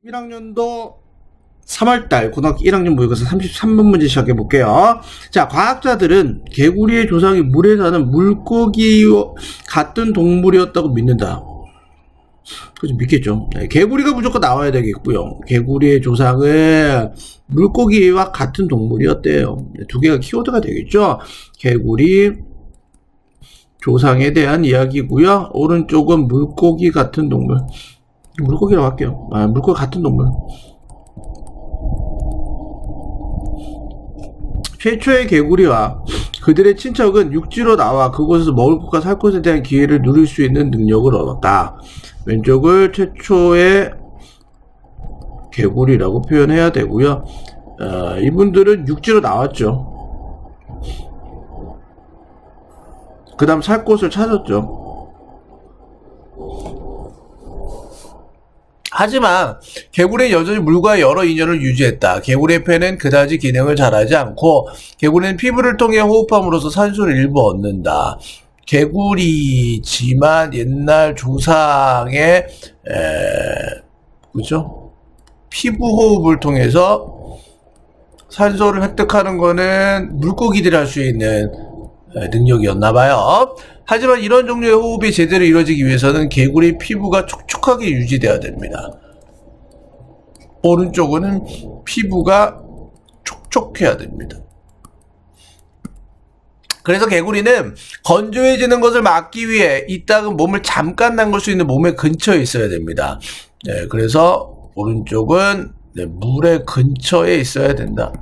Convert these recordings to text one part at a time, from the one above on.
1학년도 3월달 고등학교 1학년 모의고사 33번 문제 시작해 볼게요. 자, 과학자들은 개구리의 조상이 물에 사는 물고기와 같은 동물이었다고 믿는다. 그죠, 믿겠죠. 네, 개구리가 무조건 나와야 되겠고요. 개구리의 조상은 물고기와 같은 동물이었대요. 네, 두 개가 키워드가 되겠죠. 개구리 조상에 대한 이야기고요. 오른쪽은 물고기 같은 동물. 물고기라고 할게요. 물고기 같은 동물. 최초의 개구리와 그들의 친척은 육지로 나와 그곳에서 먹을 것과 살 것에 대한 기회를 누릴 수 있는 능력을 얻었다. 왼쪽을 최초의 개구리라고 표현해야 되고요. 이분들은 육지로 나왔죠. 그 다음 살 곳을 찾았죠. 하지만 개구리는 여전히 물과 여러 인연을 유지했다. 개구리의 폐는 그다지 기능을 잘하지 않고 개구리는 피부를 통해 호흡함으로써 산소를 일부 얻는다. 개구리지만 옛날 조상의 그죠? 피부 호흡을 통해서 산소를 획득하는 거는 물고기들이 할 수 있는 능력이었나봐요. 하지만 이런 종류의 호흡이 제대로 이루어지기 위해서는 개구리 피부가 촉촉하게 유지되어야 됩니다. 오른쪽은 피부가 촉촉해야 됩니다. 그래서 개구리는 건조해지는 것을 막기 위해 이따금 몸을 잠깐 담글 수 있는 몸의 근처에 있어야 됩니다. 네, 그래서 오른쪽은 물의 근처에 있어야 된다.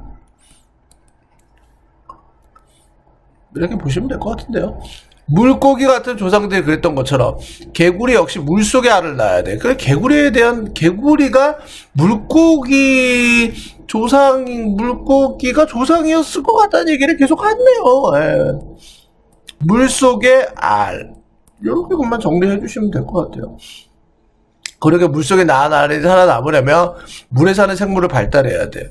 이렇게 보시면 될 것 같은데요. 물고기 같은 조상들이 그랬던 것처럼 개구리 역시 물속에 알을 낳아야 돼. 그래, 개구리가 물고기가 조상이었을 것 같다는 얘기를 계속 하네요. 예. 물속에 알. 이렇게 것만 정리해 주시면 될 것 같아요. 그러게 물속에 낳은 알이 살아남으려면 물에 사는 생물을 발달해야 돼요.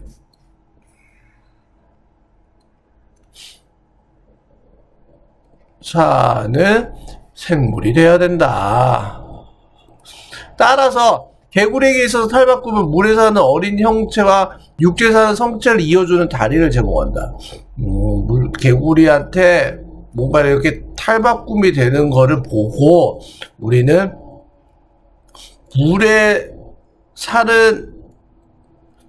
사는 생물이 돼야 된다. 따라서 개구리에게 있어서 탈바꿈은 물에 사는 어린 형체와 육지에 사는 성체를 이어주는 다리를 제공한다. 개구리한테 뭔가 이렇게 탈바꿈이 되는 거를 보고 우리는 물에 사는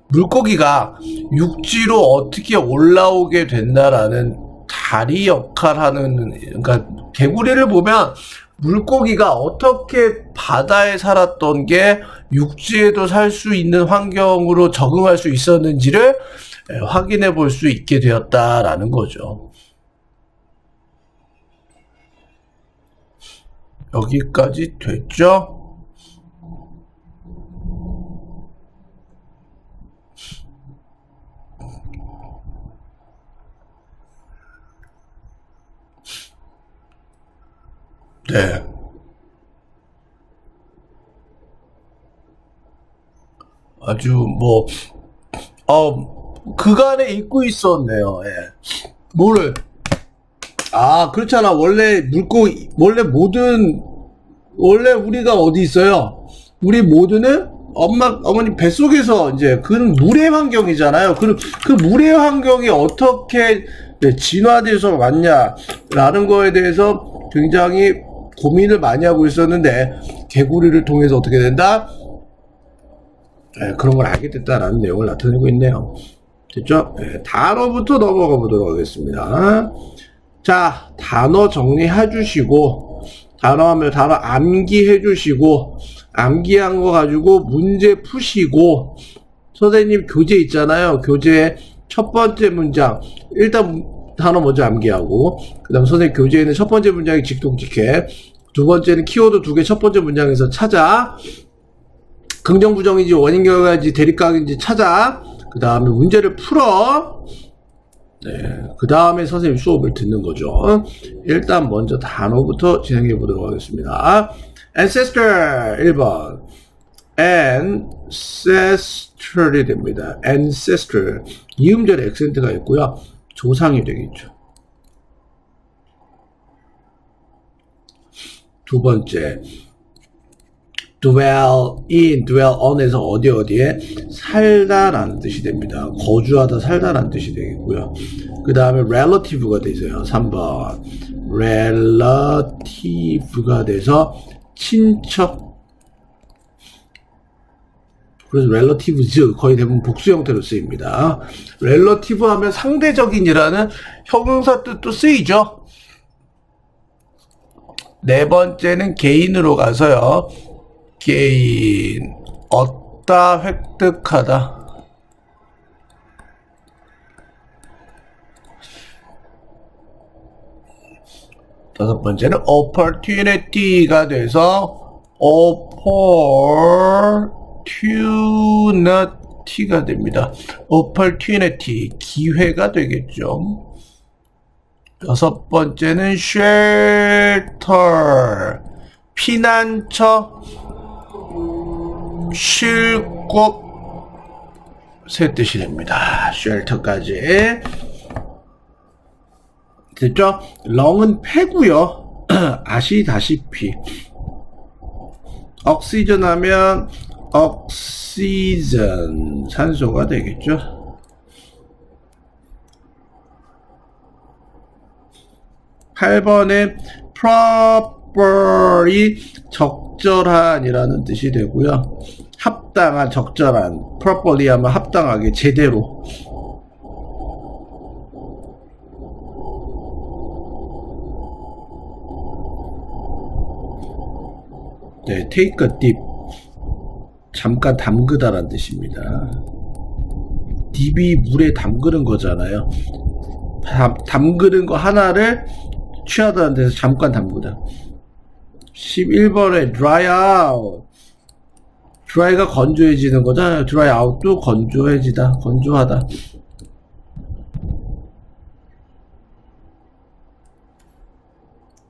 물고기가 육지로 어떻게 올라오게 된다라는 다리 역할하는, 그러니까 개구리를 보면 물고기가 어떻게 바다에 살았던 게 육지에도 살 수 있는 환경으로 적응할 수 있었는지를 확인해 볼 수 있게 되었다라는 거죠. 여기까지 됐죠? 네. 아주 그간에 잊고 있었네요. 예. 뭐를? 그렇잖아. 원래 우리가 어디 있어요? 우리 모두는 어머니 뱃속에서 이제 그 물의 환경이잖아요. 그 물의 환경이 어떻게 진화돼서 왔냐라는 거에 대해서 굉장히 고민을 많이 하고 있었는데 개구리를 통해서 어떻게 된다? 그런 걸 알게 됐다라는 내용을 나타내고 있네요. 됐죠? 단어부터 넘어가 보도록 하겠습니다. 자, 단어 정리해 주시고 단어 암기해 주시고 암기한 거 가지고 문제 푸시고 선생님 교재 있잖아요. 교재 첫 번째 문장 일단 단어 먼저 암기하고 그 다음 선생님 교재에는 첫 번째 문장이 직독직해, 두 번째는 키워드 2개 첫 번째 문장에서 찾아, 긍정 부정인지 원인 결과인지 대립각인지 찾아, 그 다음에 문제를 풀어, 그 다음에 선생님 수업을 듣는 거죠. 일단 먼저 단어부터 진행해 보도록 하겠습니다. ancestor 1번 ancestral이 됩니다. ancestor 이음절에 액센트가 있고요. 조상이 되겠죠. 두 번째 dwell in, dwell on에서 어디에 살다라는 뜻이 됩니다. 거주하다 살다라는 뜻이 되겠고요. 그 다음에 relative가 되세요. 3번 relative가 돼서 친척. 그래서 relatives 거의 대부분 복수 형태로 쓰입니다. relative 하면 상대적인이라는 형용사 뜻도 쓰이죠. 네 번째는 개인으로 가서요. 개인, 얻다, 획득하다. 다섯 번째는 opportunity가 돼서 opportunity가 됩니다. opportunity, 기회가 되겠죠. 여섯 번째는 shelter, 피난처, 쉴곳 세 뜻이 됩니다. shelter까지 됐죠? 렁은 폐고요. 아시다시피 oxygen 하면 oxygen 산소가 되겠죠. 8번에 properly 적절한이라는 뜻이 되고요. 합당한, 적절한, properly 하면 합당하게, 제대로. 네, take a dip. 잠깐 담그다라는 뜻입니다. 딥이 물에 담그는 거잖아요. 담그는 거 하나를 취하다는 데서 잠깐 담그다. 11번에 dry out. dry가 건조해지는 거잖아요. dry out도 건조해지다, 건조하다.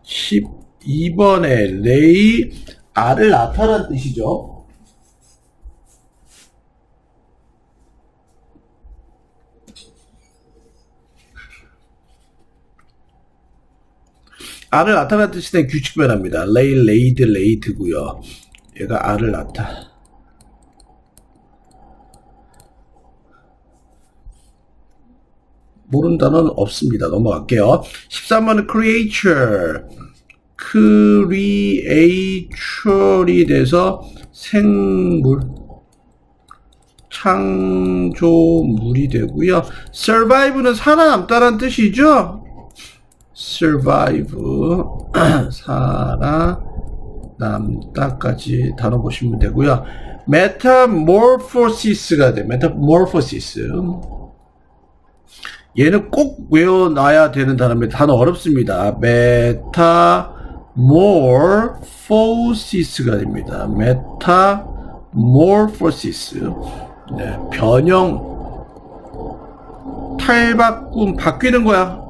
12번에 lay, 알을 낳다라는 뜻이죠. 알을 낳다라는 뜻이 된 규칙 변화입니다. lay, laid, laid고요. 얘가 알을 낳다. 모르는 단어는 없습니다. 넘어갈게요. 13번은 creature. creature이 돼서 생물, 창조물이 되고요. survive는 살아남다라는 뜻이죠. survive, 살아남다까지 단어 보시면 되고요. metamorphosis가 돼요. metamorphosis. 얘는 꼭 외워놔야 되는 단어입니다. 단어 어렵습니다. metamorphosis가 됩니다. metamorphosis. 네, 변형, 탈바꿈, 바뀌는 거야.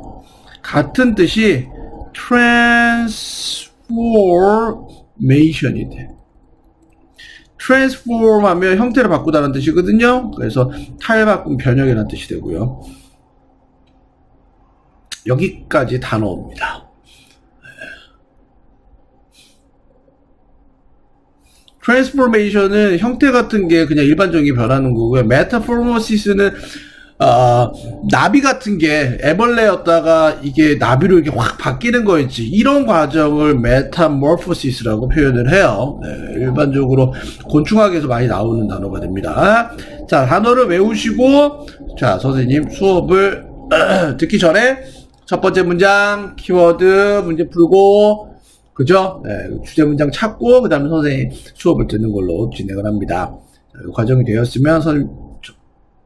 같은 뜻이 transformation이 돼. transform 하면 형태를 바꾸다는 뜻이거든요. 그래서 탈바꿈, 변형이라는 뜻이 되고요. 여기까지 단어입니다. 트랜스포메이션은 형태 같은 게 그냥 일반적인 변하는 거고요. 메타포머시스는 나비 같은 게 애벌레였다가 이게 나비로 이렇게 확 바뀌는 거였지. 이런 과정을 메타모포시스라고 표현을 해요. 네, 일반적으로 곤충학에서 많이 나오는 단어가 됩니다. 자, 단어를 외우시고, 자, 선생님 수업을 듣기 전에 첫 번째 문장, 키워드 문제 풀고, 그죠? 네, 주제 문장 찾고, 그 다음에 선생님 수업을 듣는 걸로 진행을 합니다. 자, 이 과정이 되었으면 선생님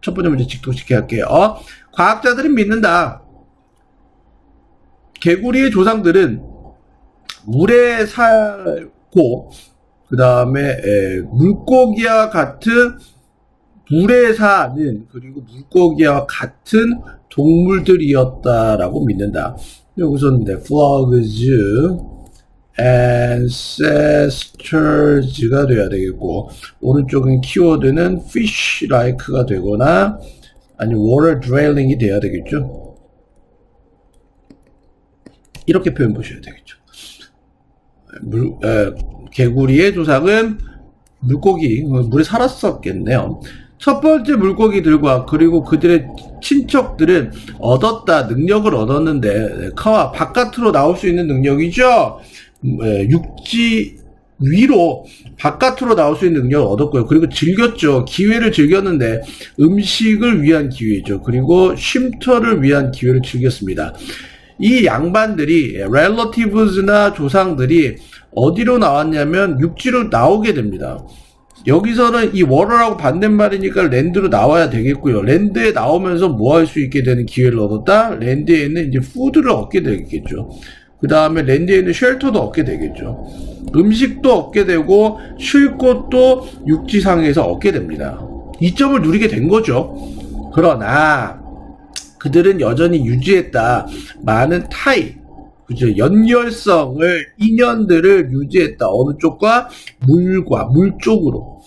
첫 번째 문제 직독시켜 할게요. 과학자들은 믿는다. 개구리의 조상들은 물에 살고, 그 다음에 물고기와 같은 물에 사는, 그리고 물고기와 같은 동물들이었다라고 믿는다. 여기서는 frogs, ancestors가 돼야 되겠고, 오른쪽은 키워드는 fish like가 되거나 아니면 water draining이 돼야 되겠죠. 이렇게 표현 보셔야 되겠죠. 개구리의 조상은 물고기, 물에 살았었겠네요. 첫 번째 물고기들과 그리고 그들의 친척들은 능력을 얻었는데, 바깥으로 나올 수 있는 능력이죠. 육지 위로 바깥으로 나올 수 있는 능력을 얻었고요. 그리고 즐겼죠. 기회를 즐겼는데 음식을 위한 기회죠. 그리고 쉼터를 위한 기회를 즐겼습니다. 이 양반들이 relatives,나 조상들이 어디로 나왔냐면 육지로 나오게 됩니다. 여기서는 이 water라고 반대말이니까 랜드로 나와야 되겠고요. 랜드에 나오면서 뭐 할 수 있게 되는 기회를 얻었다? 랜드에 있는 이제 푸드를 얻게 되겠죠. 그 다음에 랜드에 있는 쉘터도 얻게 되겠죠. 음식도 얻게 되고 쉴 곳도 육지상에서 얻게 됩니다. 이점을 누리게 된 거죠. 그러나 그들은 여전히 유지했다. 많은 타이, 그죠? 연결성을, 인연들을 유지했다. 어느 쪽과? 물 쪽으로.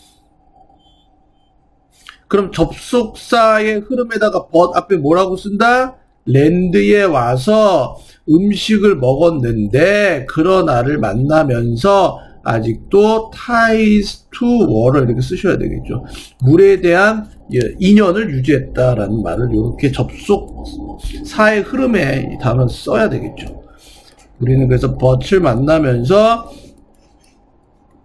그럼 접속사의 흐름에다가 but 앞에 뭐라고 쓴다? 랜드에 와서 음식을 먹었는데 그러나를 만나면서 아직도 ties to water 이렇게 쓰셔야 되겠죠. 물에 대한 인연을 유지했다라는 말을 이렇게 접속사의 흐름에 단어 써야 되겠죠. 우리는 그래서 but을 만나면서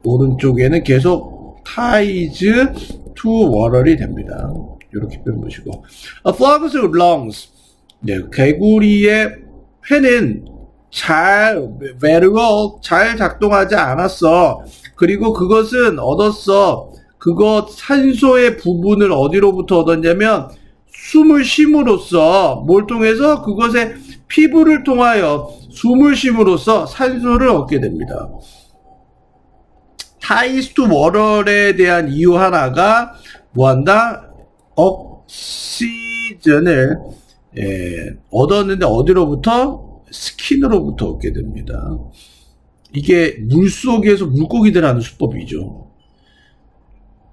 오른쪽에는 계속 ties to water이 됩니다. 이렇게 표현 보시고 a frog's lungs, 네, 개구리의 폐는 very well, 잘 작동하지 않았어. 그리고 그것은 얻었어. 산소의 부분을 어디로부터 얻었냐면 숨을 쉼으로써, 뭘 통해서? 그것의 피부를 통하여 숨을 쉼으로써 산소를 얻게 됩니다. ties to water에 대한 이유 하나가 뭐한다? 옥시전을 얻었는데 어디로부터? 스킨으로부터 얻게 됩니다. 이게 물속에서 물고기들 하는 수법이죠.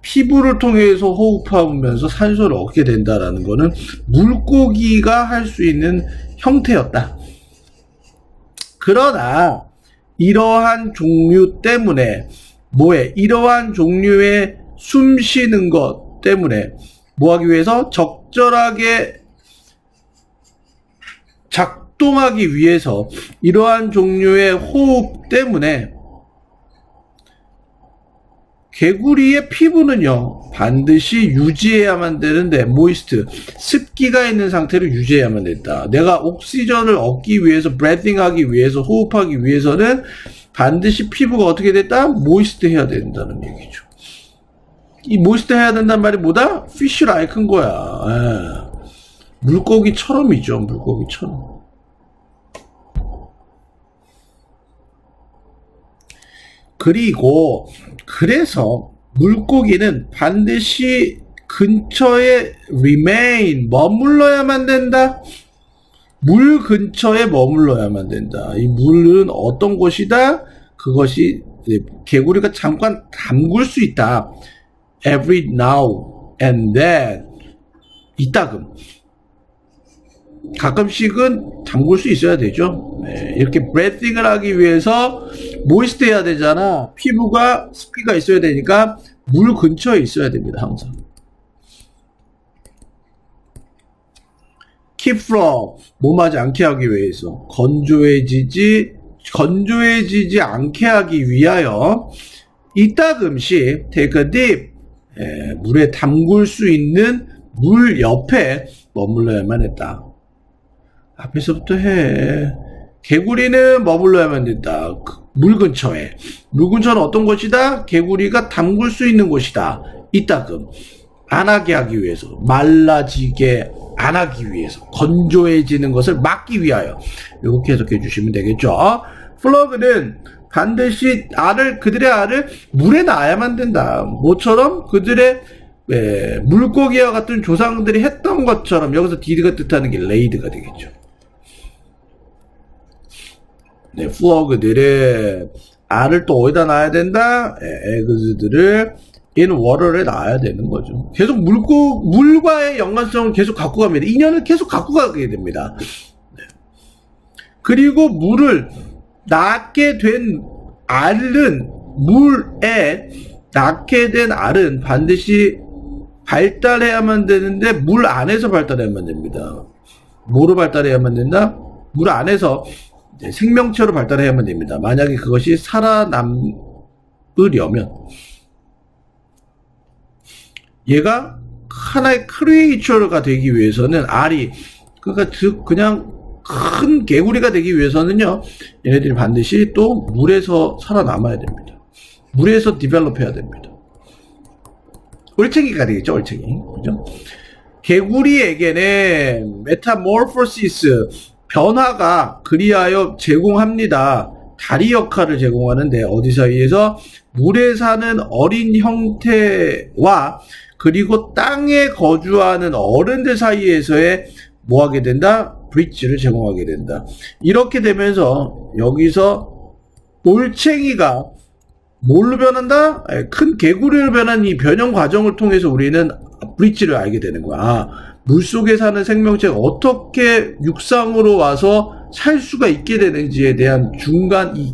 피부를 통해서 호흡하면서 산소를 얻게 된다라는 것은 물고기가 할 수 있는 형태였다. 그러나 이러한 종류 때문에 이러한 종류의 숨 쉬는 것 때문에 뭐하기 위해서? 적절하게 작동하기 위해서 이러한 종류의 호흡 때문에 개구리의 피부는요 반드시 유지해야만 되는데 모이스트, 습기가 있는 상태를 유지해야만 된다. 내가 옥시전을 얻기 위해서, 브레딩하기 위해서, 호흡하기 위해서는 반드시 피부가 어떻게 됐다? 모이스트 해야 된다는 얘기죠. 이 모이스트 해야 된다는 말이 뭐다? 피쉬 라이크인 거야. 물고기처럼이죠. 물고기처럼. 그래서 물고기는 반드시 근처에 remain, 머물러야만 된다. 물 근처에 머물러야만 된다. 이 물은 어떤 곳이다? 그것이 개구리가 잠깐 담글 수 있다. Every now and then. 이따금. 가끔씩은 담글 수 있어야 되죠. 네, 이렇게 브레딩을 하기 위해서 모이스트 해야 되잖아. 피부가 습기가 있어야 되니까 물 근처에 있어야 됩니다. 항상. keep from, 몸하지 않게 하기 위해서. 건조해지지 않게 하기 위하여 이따금씩 take a dip, 물에 담글 수 있는 물 옆에 머물러야만 했다. 앞에서부터 해. 개구리는 머물러야만 된다. 물 근처에. 물 근처는 어떤 곳이다? 개구리가 담글 수 있는 곳이다. 이따금. 안 하게 하기 위해서. 말라지게 안 하기 위해서. 건조해지는 것을 막기 위하여. 이렇게 해석해 주시면 되겠죠. 플러그는 반드시 그들의 알을 물에 놔야만 된다. 뭐처럼? 그들의 물고기와 같은 조상들이 했던 것처럼. 여기서 did가 뜻하는 게 laid가 되겠죠. 네, 플러그들의 알을 또 어디다 놔야 된다? 에그즈들을 in water에 놔야 되는 거죠. 계속 물과의 연관성을 계속 갖고 갑니다. 인연을 계속 갖고 가게 됩니다. 네. 그리고 물을 낳게 된 알은 물에 낳게 된 알은 반드시 발달해야만 되는데 물 안에서 발달해야만 됩니다. 뭐로 발달해야만 된다? 물 안에서 생명체로 발달해야만 됩니다. 만약에 그것이 살아남으려면 얘가 하나의 크리에이처가 되기 위해서는 알이 그러니까 그냥 큰 개구리가 되기 위해서는요 얘네들이 반드시 또 물에서 살아남아야 됩니다. 물에서 디벨롭해야 됩니다. 올챙이가 되겠죠, 올챙이. 그죠? 개구리에게는 메타모르포시스 변화가 그리하여 제공합니다. 다리 역할을 제공하는데 어디 사이에서 물에 사는 어린 형태와 그리고 땅에 거주하는 어른들 사이에서의 뭐 하게 된다? 브릿지를 제공하게 된다. 이렇게 되면서 여기서 올챙이가 뭘로 변한다? 큰 개구리로 변한 이 변형 과정을 통해서 우리는 브릿지를 알게 되는 거야. 물속에 사는 생명체가 어떻게 육상으로 와서 살 수가 있게 되는지에 대한 중간 이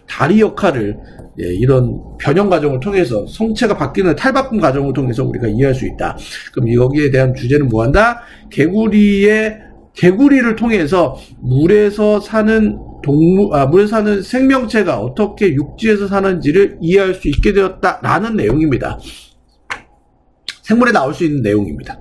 다리 역할을 이런 변형 과정을 통해서 성체가 바뀌는 탈바꿈 과정을 통해서 우리가 이해할 수 있다. 그럼 여기에 대한 주제는 뭐한다? 개구리를 통해서 물에서 사는 물에 사는 생명체가 어떻게 육지에서 사는지를 이해할 수 있게 되었다라는 내용입니다. 생물에 나올 수 있는 내용입니다.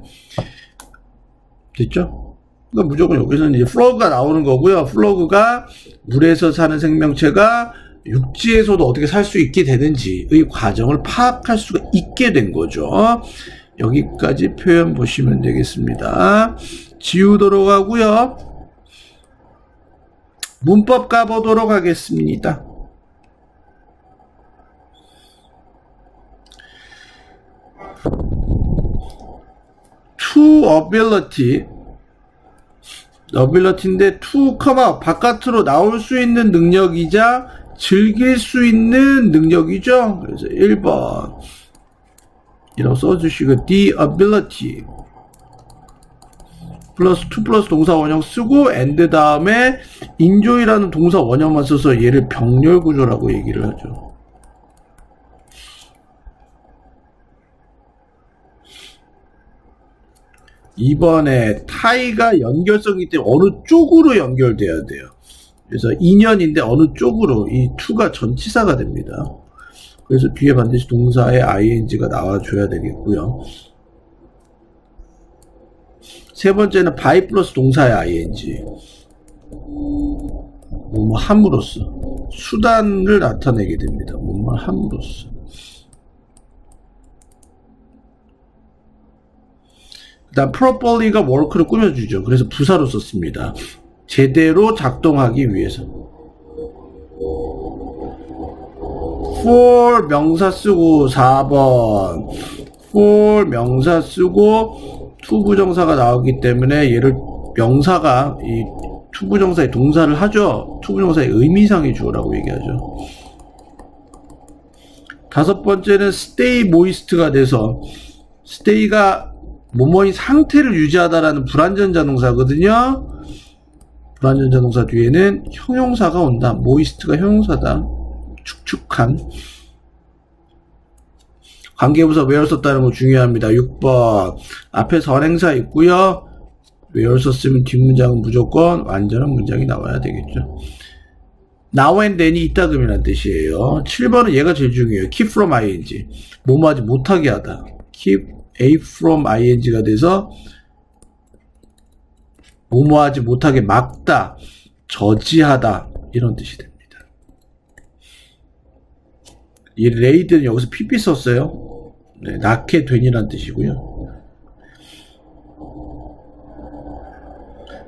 됐죠? 그러니까 무조건 여기서는 이제 플러그가 나오는 거고요. 플러그가 물에서 사는 생명체가 육지에서도 어떻게 살 수 있게 되는지의 과정을 파악할 수가 있게 된 거죠. 여기까지 표현 보시면 되겠습니다. 지우도록 하고요. 문법 가보도록 하겠습니다. to ability인데 to, 바깥으로 나올 수 있는 능력이자 즐길 수 있는 능력이죠. 그래서 1번 이라고 써주시고 the ability 플러스 2 플러스 동사 원형 쓰고 and 다음에 enjoy라는 동사 원형만 써서 얘를 병렬 구조라고 얘기를 하죠. 이번에 타이가 연결성이기 때문에 어느 쪽으로 연결돼야 돼요. 그래서 2년인데 어느 쪽으로 이 to가 전치사가 됩니다. 그래서 뒤에 반드시 동사에 ing가 나와줘야 되겠고요. 세 번째는 by 플러스 동사의 ing. 뭐뭐 함으로써 수단을 나타내게 됩니다. 뭐뭐 함으로써. 그 다음 properly가 work를 꾸며주죠. 그래서 부사로 썼습니다. 제대로 작동하기 위해서. for 명사 쓰고 4번 for 명사 쓰고 to 부정사가 나오기 때문에 얘를 명사가 이 to 부정사의 동사를 하죠. to 부정사의 의미상의 주어라고 얘기하죠. 다섯 번째는 stay moist가 돼서 stay가 뭐뭐의 상태를 유지하다라는 불완전자 동사거든요. 불완전자 동사 뒤에는 형용사가 온다. moist가 형용사다. 축축한. 관계부사 where 썼다는 거 중요합니다. 6번 앞에 선행사 있고요. where 썼으면 뒷문장은 무조건 완전한 문장이 나와야 되겠죠. now and then이 이따금이라는 뜻이에요. 7번은 얘가 제일 중요해요. keep from ing 뭐뭐 하지 못하게 하다. keep a from ing가 돼서 뭐뭐 하지 못하게 막다, 저지하다 이런 뜻이 됩니다. 이 레이드는 여기서 pp 썼어요. 네, 낳게 된이란 뜻이고요.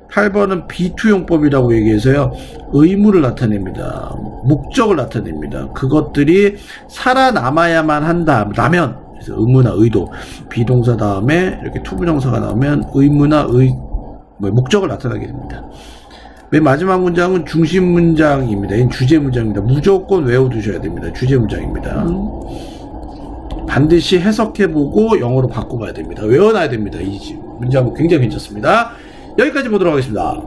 8번은 비투용법이라고 얘기해서요. 의무를 나타냅니다. 목적을 나타냅니다. 그것들이 살아남아야만 한다라면 그래서 의무나 의도 비동사 다음에 이렇게 투부정사가 나오면 의무나 목적을 나타나게 됩니다. 맨 마지막 문장은 중심 문장입니다. 이건 주제 문장입니다. 무조건 외워두셔야 됩니다. 주제 문장입니다. 반드시 해석해보고 영어로 바꿔봐야 됩니다. 외워놔야 됩니다. 이 문장 굉장히 괜찮습니다. 여기까지 보도록 하겠습니다.